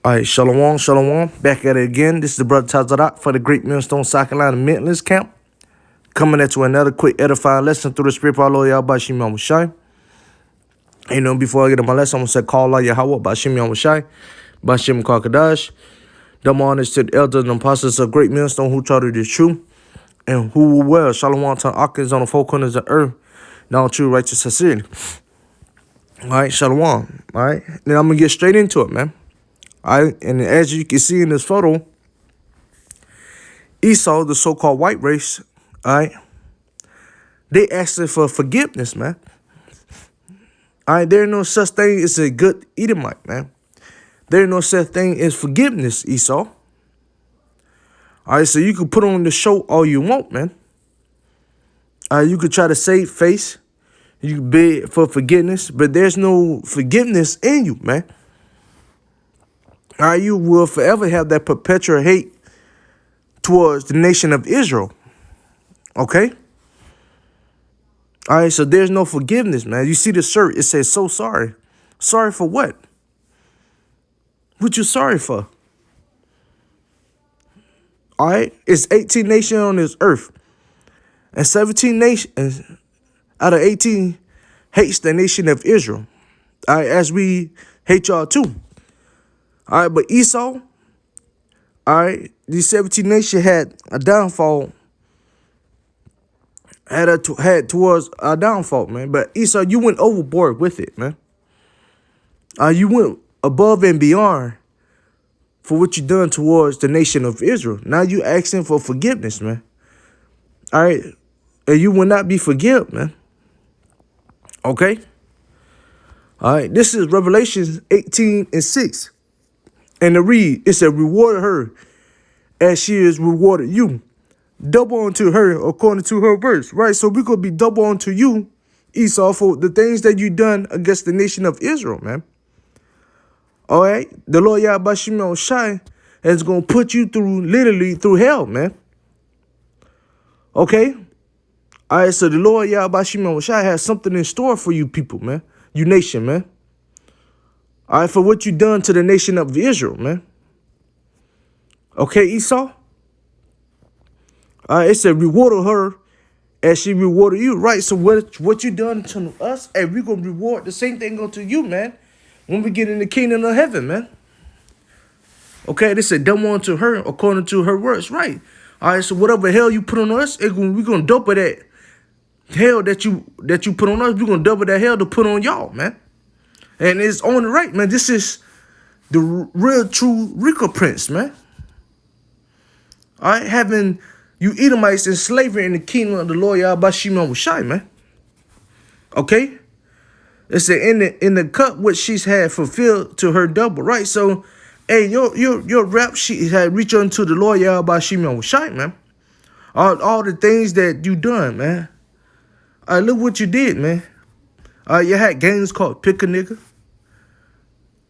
All right, shalom, shalom. Back at it again. This is the brother Tazarak for the Great Millstone South Carolina Mentalist Camp. Coming at you another quick edifying lesson through the Spirit of our Lord Yahweh Shem Yahushai. You know, before I get to my lesson, I'm going to say, call Allah Yahweh, Bashim Yahushai, Bashim Kakadash. Double honors to the elders and apostles of Great Millstone who taught it is true and who will well. Shalom to Akins on the four corners of earth. Now true, righteous, sincerely. All right, shalom. All right, then I'm going to get straight into it, man. All right, and as you can see in this photo, Esau, the so-called white race, all right, they asking for forgiveness, man. All right, there ain't no such thing as a good Edomite, man. There ain't no such thing as forgiveness, Esau. All right, so you can put on the show all you want, man. All right, you could try to save face. You can beg for forgiveness, but there's no forgiveness in you, man. All right, you will forever have that perpetual hate towards the nation of Israel. Okay? All right, so there's no forgiveness, man. You see the shirt, it says, so sorry. Sorry for what? What you sorry for? All right? It's 18 nations on this earth. And 17 nations out of 18 hates the nation of Israel. All right, as we hate y'all too. All right, but Esau, all right, these 17 nations had a downfall, had towards a downfall, man. But Esau, you went overboard with it, man. You went above and beyond for what you done towards the nation of Israel. Now you asking for forgiveness, man. All right, and you will not be forgiven, man. Okay? All right, this is Revelation 18:6. And to read, it said, reward her as she is rewarded you. Double unto her according to her works, right? So we're going to be double unto you, Esau, for the things that you done against the nation of Israel, man. All right? The Lord Yahweh Shem Yahushai is going to put you through, literally through hell, man. Okay? All right, so the Lord Yahweh Shem Yahushai has something in store for you people, man. You nation, man. All right, for what you done to the nation of Israel, man. Okay, Esau? All right, it said reward her as she rewarded you. Right, so what you done to us, and we're going to reward the same thing unto you, man, when we get in the kingdom of heaven, man. Okay, they said double unto her according to her works. Right. All right, so whatever hell you put on us, we're going to double that hell that you put on us. We're going to double that hell to put on y'all, man. And it's on the right, man. This is the real, true recompense, man. All right, having you Edomites in slavery in the kingdom of the Lord Yahweh Shem Yahushai, man. Okay? It said in the cup which she's had fulfilled to her double, right? So, hey, your rap she had reached unto the Lord Yahweh Shem Yahushai, man. All the things that you done, man. Look what you did, man. You had games called Pick a Nigga.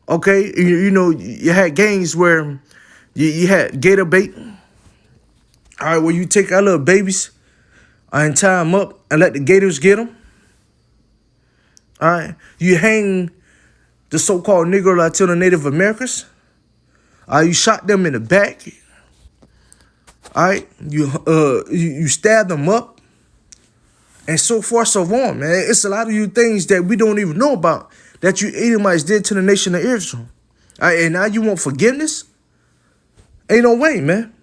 Okay, you know, you had games where you had gator bait. All right, where you take our little babies and tie them up and let the gators get them. All right, you hang the so-called Negro Latino Native Americans. You shot them in the back. All right, you stab them up, and so forth, so on, man. It's a lot of you things that we don't even know about that you Edomites did to the nation of Israel. All right, and now you want forgiveness? Ain't no way, man.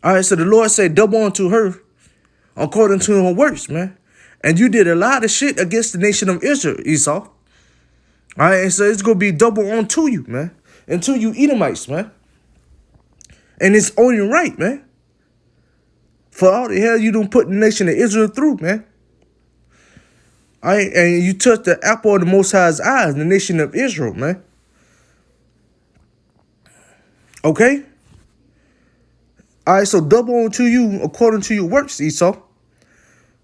All right, so the Lord said double unto her according to her works, man. And you did a lot of shit against the nation of Israel, Esau. All right, and so it's going to be double unto you, man. Unto you Edomites, man. And it's only right, man. For all the hell you don't put the nation of Israel through, man. All right, and you touched the apple of the Most High's eyes, the nation of Israel, man. Okay? All right, so double unto you according to your works, Esau.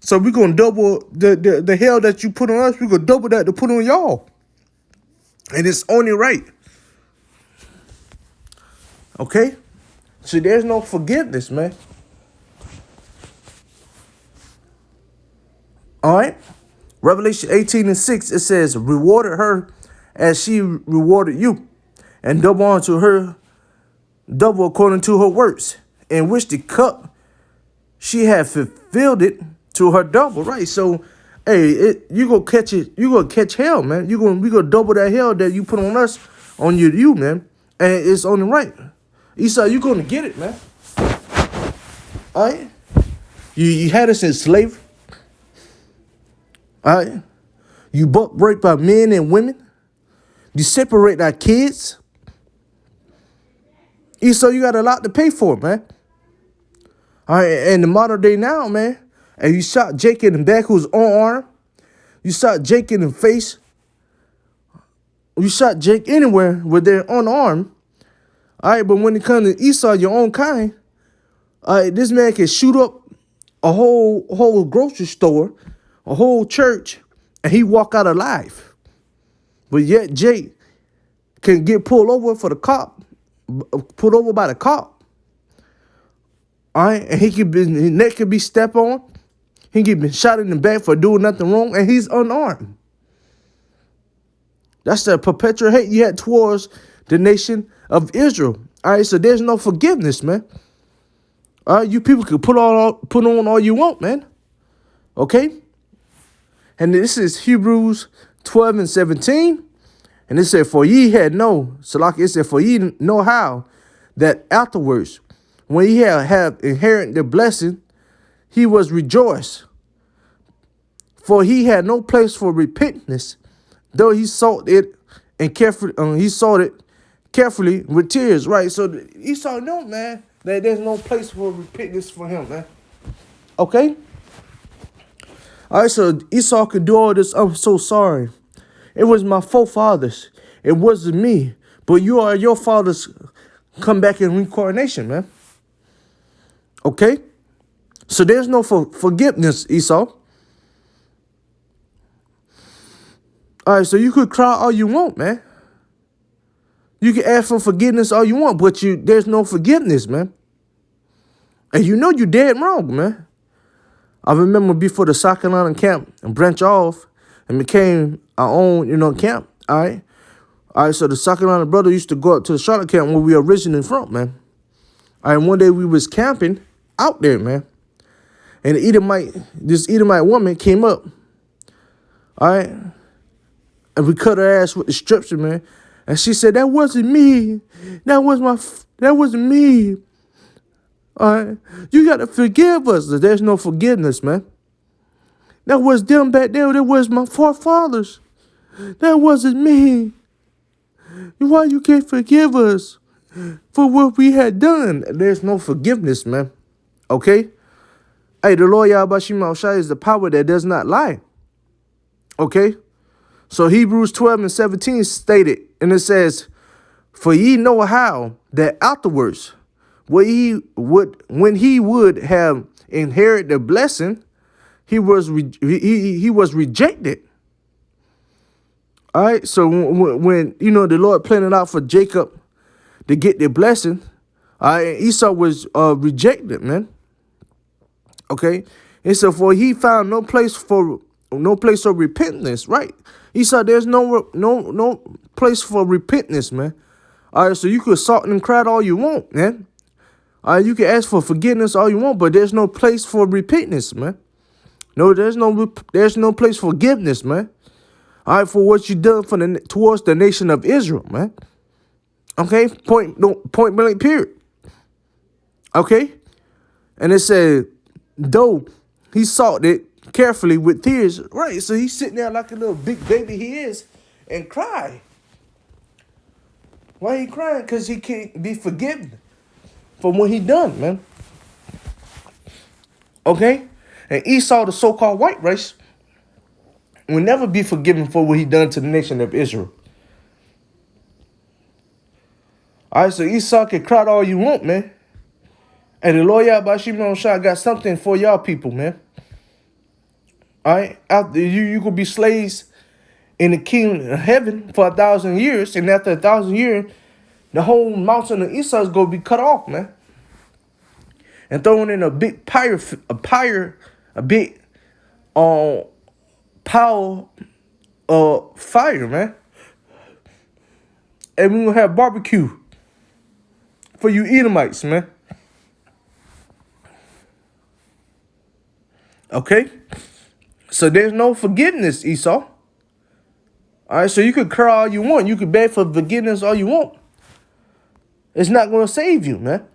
So we're going to double the hell that you put on us. We're going to double that to put on y'all. And it's only right. Okay? So there's no forgiveness, man. All right? Revelation 18:6, it says, rewarded her as she rewarded you. and double unto her, double according to her works, in which the cup she had fulfilled it to her double, right? So, hey, you gonna catch it, you gonna catch hell, man. We gonna double that hell that you put on us, on you, man. And it's on the right. Esau, you gonna get it, man. All right? You had us in slavery. All right? You buck break by men and women. You separate our kids. Esau, you got a lot to pay for, man. All right, and the modern day now, man, and you shot Jake in the back who's unarmed. You shot Jake in the face. You shot Jake anywhere where they're unarmed. All right, but when it comes to Esau, your own kind, all right, this man can shoot up a whole grocery store, a whole church, and he walk out alive. But yet Jake can get pulled over for the cop, pulled over by the cop. All right, and his neck could be stepped on. He could be shot in the back for doing nothing wrong, and he's unarmed. That's the perpetual hate you had towards the nation of Israel. All right, so there's no forgiveness, man. All right, you people can put on all you want, man. Okay? And this is Hebrews 12 and 17. And it said, for ye had know, Salaki, it said, for ye know how that afterwards, when he have inherited the blessing, he was rejoiced. For he had no place for repentance, though he sought it and carefully, carefully with tears, right? So Esau know, man, that there's no place for repentance for him, man. Okay? All right, so Esau could do all this. I'm so sorry. It was my forefathers. It wasn't me. But you are your fathers come back in reincarnation, man. Okay? So there's no forgiveness, Esau. All right, so you could cry all you want, man. You can ask for forgiveness all you want, but there's no forgiveness, man. And you know you dead wrong, man. I remember before the South Carolina camp and branch off and became our own, camp, all right? All right, so the South Carolina brother used to go up to the Charlotte camp where we originally from, man. All right, one day we was camping out there, man. And this Edomite woman came up, all right? And we cut her ass with the strips, man. And she said, that wasn't me. That wasn't me. All right. You got to forgive us. There's no forgiveness, man. That was them back there. That was my forefathers. That wasn't me. Why you can't forgive us for what we had done? There's no forgiveness, man. Okay? Hey, the Lord Yahweh Shema Shai is the power that does not lie. Okay? So Hebrews 12 and 17 stated, and it says, for ye know how that afterwards, when he would have inherited the blessing, he was rejected. All right, so when the Lord planned it out for Jacob to get the blessing, all right, Esau was rejected, man. Okay, and so for he found no place of repentance, right? Esau, there's no place for repentance, man. All right, so you could salt and cry all you want, man. All right, you can ask for forgiveness all you want, but there's no place for repentance, man. No, there's no place for forgiveness, man. All right, for what you done towards the nation of Israel, man. Okay, point blank, period. Okay, and it said, though he sought it carefully with tears, right? So he's sitting there like a little big baby he is, and cry. Why he crying? Because he can't be forgiven for what he done, man. Okay, and Esau, the so-called white race, will never be forgiven for what he done to the nation of Israel. All right, so Esau can cry all you want, man. And the Lord Yahweh Shimon Shah got something for y'all people, man. All right, after you could be slaves in the kingdom of heaven for 1,000 years, and after 1,000 years, the whole mountain of Esau is gonna be cut off, man, and thrown in a big pile of fire, man. And we're going to have barbecue for you Edomites, man. Okay? So there's no forgiveness, Esau. All right, so you could cry all you want. You could beg for forgiveness all you want. It's not going to save you, man.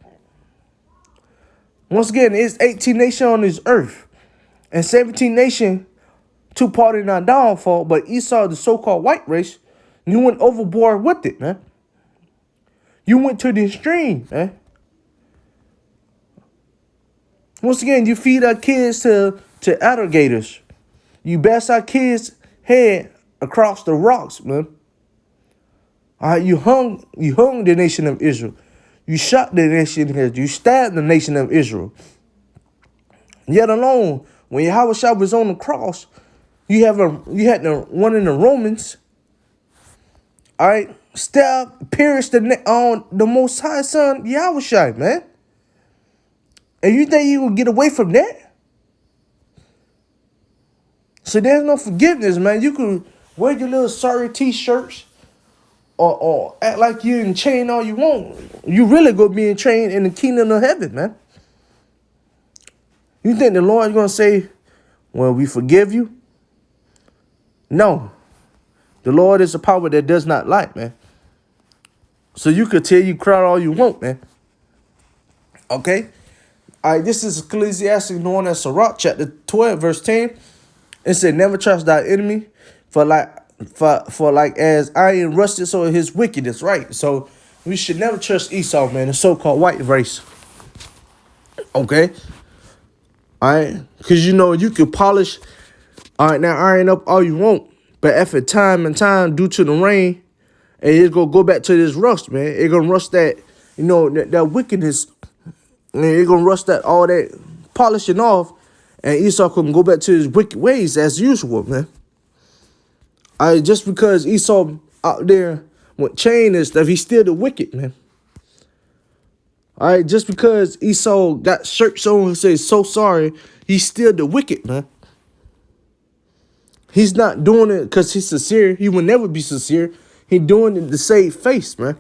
Once again, it's 18 nations on this earth. And 17 nations took part in our downfall. But Esau, the so-called white race, you went overboard with it, man. You went to the extreme, man. Once again, you feed our kids to alligators. You bash our kids' head across the rocks, man. All right, you hung the nation of Israel. You shot the nation of Israel. You stabbed the nation of Israel. Yet alone, when Yahweh was on the cross, you had the one in the Romans, all right, pierced the Most High Son, Yahweh, man. And you think you will get away from that? So there's no forgiveness, man. You can wear your little sorry t-shirts or act like you're in chain all you want. You really go be in chain in the kingdom of heaven, man. You think the Lord is going to say, well, we forgive you? No. The Lord is a power that does not lie, man. So you could tell you cry all you want, man. Okay? All right, this is Ecclesiastes known as Sirach, chapter 12, verse 10. It said, never trust thy enemy, for like as iron rusted, so is his wickedness, right? So we should never trust Esau, man, the so-called white race. Okay? All right? Because, you can polish, all right, now iron up all you want, but after time and time, due to the rain, and it's going to go back to this rust, man. It's going to rust that, that wickedness, and it's going to rust all that polishing off, and Esau can go back to his wicked ways as usual, man. Just because Esau out there with chain and stuff, he's still the wicked, man. All right, just because Esau got shirts on and says so sorry, he's still the wicked, man. He's not doing it because he's sincere. He will never be sincere. He's doing it to save face, man.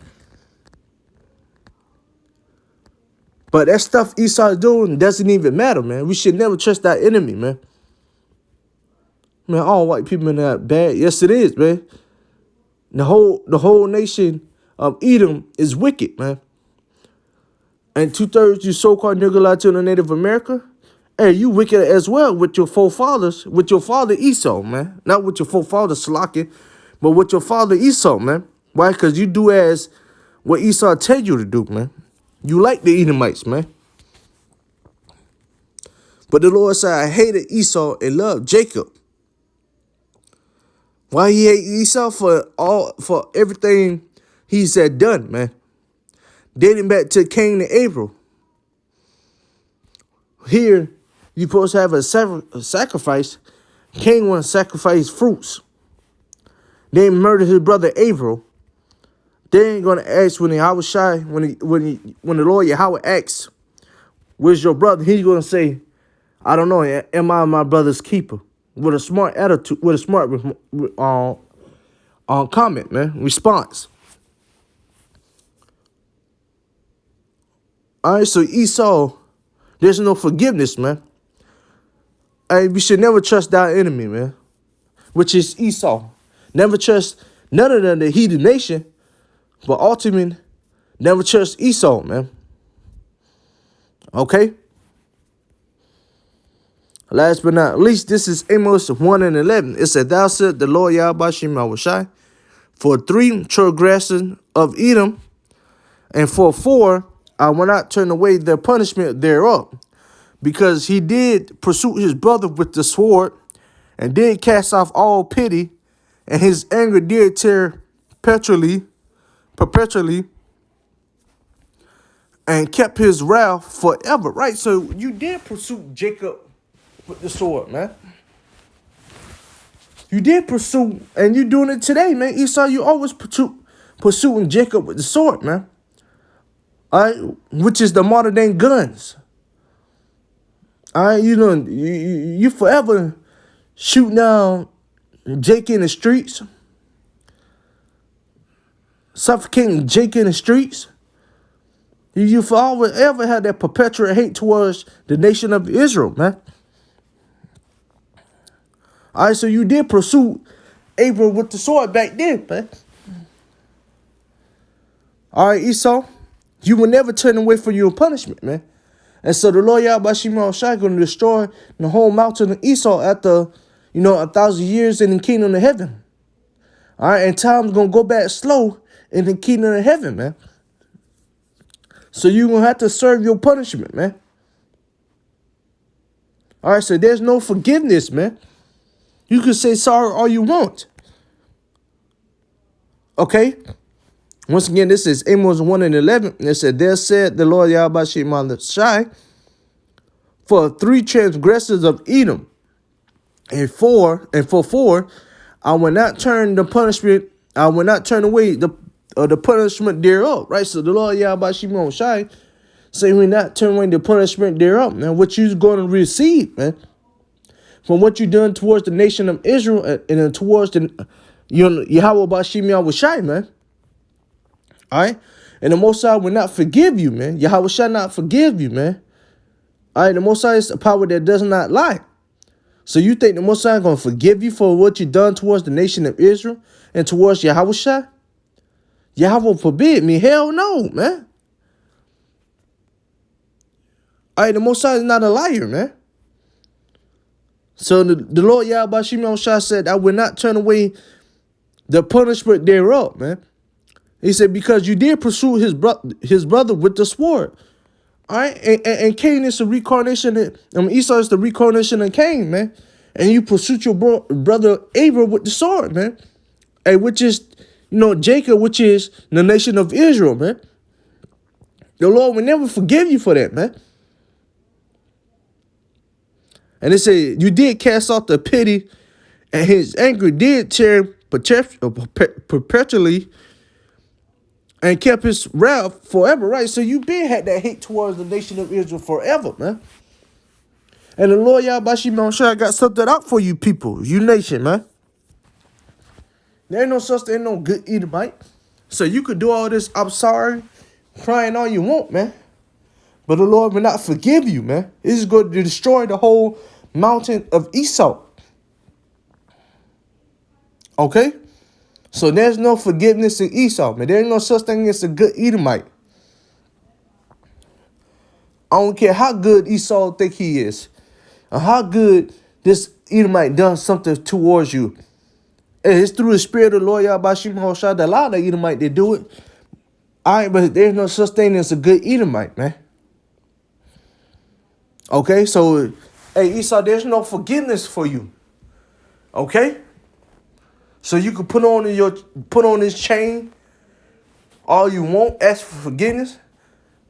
But that stuff Esau is doing doesn't even matter, man. We should never trust our enemy, man. Man, all white people are not bad. Yes, it is, man. The whole nation of Edom is wicked, man. And 2/3 you so-called nigger Latino Native America, hey, you wicked as well with your forefathers, with your father Esau, man. Not with your forefather Slaki, but with your father Esau, man. Why? Because you do as what Esau tell you to do, man. You like the Edomites, man. But the Lord said, I hated Esau and loved Jacob. Why he hate Esau? For everything he said done, man. Dating back to Cain and Abel. Here, you supposed to have a sacrifice. Cain want to sacrifice fruits. They murdered his brother Abel. They ain't gonna ask when Yahweh Shai, when the Lord Yahweh asks, where's your brother? He's gonna say, I don't know, am I my brother's keeper? With a smart attitude, with a smart comment, man, response. All right, so Esau, there's no forgiveness, man. Hey, we should never trust our enemy, man, which is Esau. Never trust none of them, the heathen nation. But ultimately, never trust Esau, man. Okay? Last but not least, this is Amos 1 and 11. It said, thou said the Lord Yahweh Shem Shai, for 3 transgressions of Edom, and for 4, I will not turn away their punishment thereof, because he did pursue his brother with the sword, and did cast off all pity, and his anger did tear perpetually, and kept his wrath forever, right? So you did pursue Jacob with the sword, man. You did pursue, and you doing it today, man. Esau, you always pursuing Jacob with the sword, man. All right, which is the modern day guns. All right, you forever shooting down Jake in the streets. suffocating Jake in the streets. You forever had that perpetual hate towards the nation of Israel, man. All right, so you did pursue Abram with the sword back then, man. All right, Esau, you will never turn away from your punishment, man. And so the Lord Yahweh Shimon Shai going to destroy the whole mountain of Esau after, 1,000 years in the kingdom of heaven. All right, and time's going to go back slow in the kingdom of heaven, man. So you're going to have to serve your punishment, man. All right, so there's no forgiveness, man. You can say sorry all you want. Okay? Once again, this is Amos 1:11. It said, there said the Lord Yahweh Shimon Shai, for 3 transgressors of Edom, and for 4, I will not turn the punishment, I will not turn away the punishment thereof. Right? So the Lord Yahweh Shimon Shai say we not turn away the punishment thereof. Now, what you're going to receive, man, from what you done towards the nation of Israel and towards the Yahweh Bashim Yahweh Shai, man. All right? And the Most High will not forgive you, man. Yahweh shall not forgive you, man. All right? The Most High is a power that does not lie. So you think the Most High is going to forgive you for what you done towards the nation of Israel and towards Yahweh Shai? Yahweh forbid me. Hell no, man. All right? The Most High is not a liar, man. So the Lord Yahweh Shimon Shai said, I will not turn away the punishment thereof, man. He said, because you did pursue his brother with the sword. All right? And Cain is the reincarnation. Esau is the reincarnation of Cain, man. And you pursued your brother Abram with the sword, man. And which is, Jacob, which is the nation of Israel, man. The Lord will never forgive you for that, man. And it said, you did cast off the pity, and his anger did tear perpetually, and kept his wrath forever, right? So you been had that hate towards the nation of Israel forever, man. And the Lord Yahweh Shimon Shai got something out for you people, you nation, man. There ain't no such thing, no good Edomite. So you could do all this, I'm sorry, crying all you want, man. But the Lord will not forgive you, man. This is going to destroy the whole mountain of Esau. Okay? So there's no forgiveness in Esau, man. There ain't no such thing as a good Edomite. I don't care how good Esau think he is, or how good this Edomite does something towards you. And it's through the spirit of the Lord Yahweh Shimon Shai that allow the Edomite to do it. All right, but there's no such thing as a good Edomite, man. Okay, so, hey, Esau, there's no forgiveness for you. Okay? So you can put on this chain all you want, ask for forgiveness,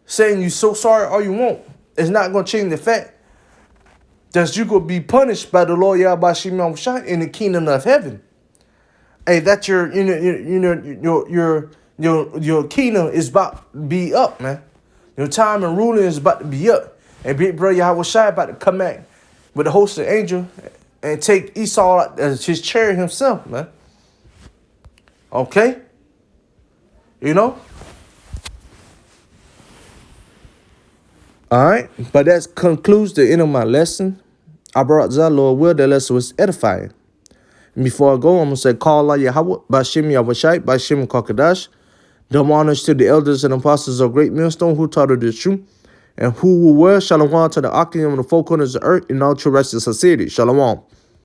saying you're so sorry all you want. It's not going to change the fact that you're going to be punished by the Lord Yahweh Shimon Shai in the kingdom of heaven. Hey, that your kingdom is about to be up, man. Your time and ruling is about to be up. And big brother Yahweh Shai about to come back with a host of angels and take Esau out as his chariot himself, man. Okay? All right? But that concludes the end of my lesson. I brought that, Lord will, that lesson was edifying. And before I go, I'm going to say, call Allah Yahweh, Bashim Yahweh Shai, Bashim Kakadash. Double honors to the elders and apostles of Great Millstone who taught us the truth, and who will wear shalom to the Akim and the four corners of the earth in all true righteous society. Shalom.